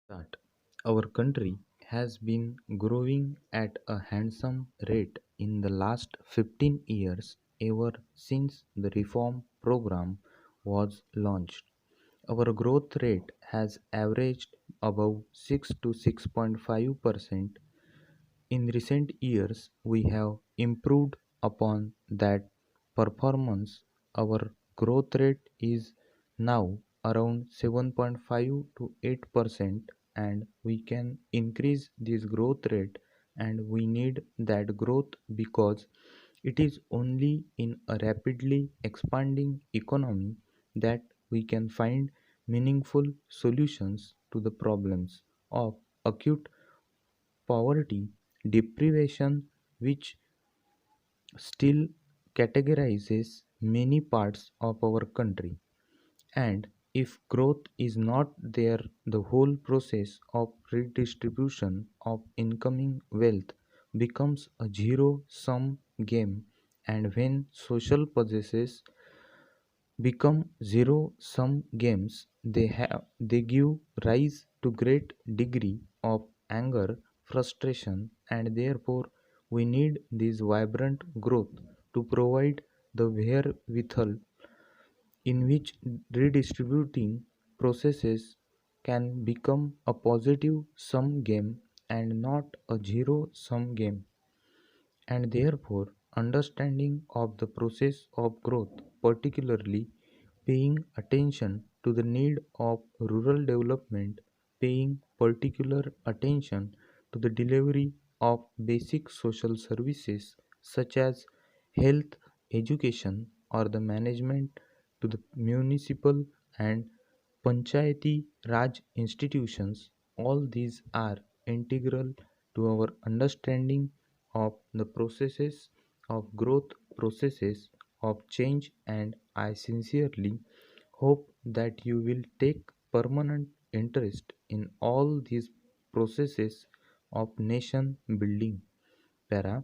That our country has been growing at a handsome rate in the last 15 years ever since the reform program was launched. Our growth rate has averaged above 6 to 6.5%. In recent years, we have improved upon that performance. Our growth rate is now around 7.5 to 8%, and we can increase this growth rate, and we need that growth because it is only in a rapidly expanding economy that we can find meaningful solutions to the problems of acute poverty, deprivation, which still categorizes many parts of our country. And if growth is not there, the whole process of redistribution of incoming wealth becomes a zero sum game. And when social possesses become zero-sum games, they give rise to great degree of anger, frustration, and therefore we need this vibrant growth to provide the wherewithal in which redistributing processes can become a positive sum game and not a zero sum game. And therefore understanding of the process of growth, particularly paying attention to the need of rural development, paying particular attention to the delivery of basic social services such as health, education, or the management to the municipal and panchayati raj institutions. All these are integral to our understanding of the processes of growth, processes of change, and I sincerely hope that you will take permanent interest in all these processes of nation building. Para,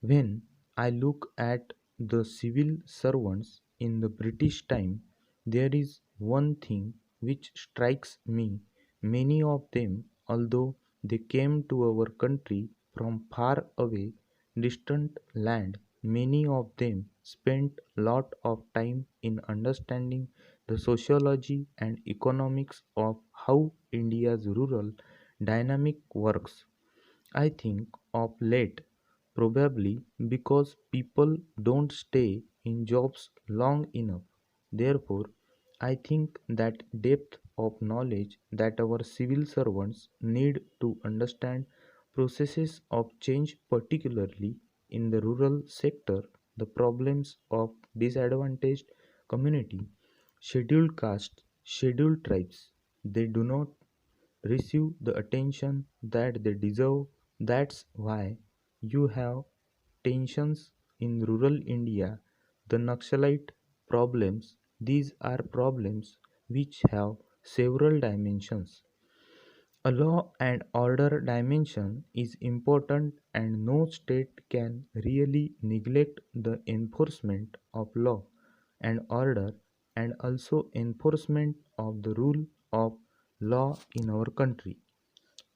when I look at the civil servants in the British time, there is one thing which strikes me. Many of them, although they came to our country from far away, distant land, many of them spent lot of time in understanding the sociology and economics of how India's rural dynamic works. I think of late, probably because people don't stay in jobs long enough. Therefore, I think that depth of knowledge that our civil servants need to understand processes of change, particularly in the rural sector, the problems of disadvantaged community, scheduled castes, scheduled tribes. They do not receive the attention that they deserve. That's why you have tensions in rural India, the Naxalite problems. These are problems which have several dimensions. A law and order dimension is important, and no state can really neglect the enforcement of law and order and also enforcement of the rule of law in our country.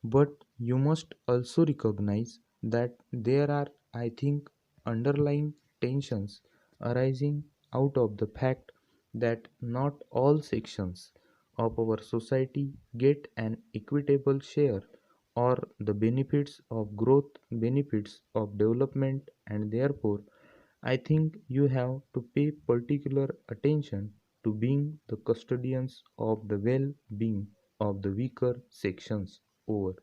But you must also recognize that there are, I think, underlying tensions arising out of the fact that not all sections of our society get an equitable share or the benefits of growth, benefits of development, and therefore I think you have to pay particular attention to being the custodians of the well being of the weaker sections. Over.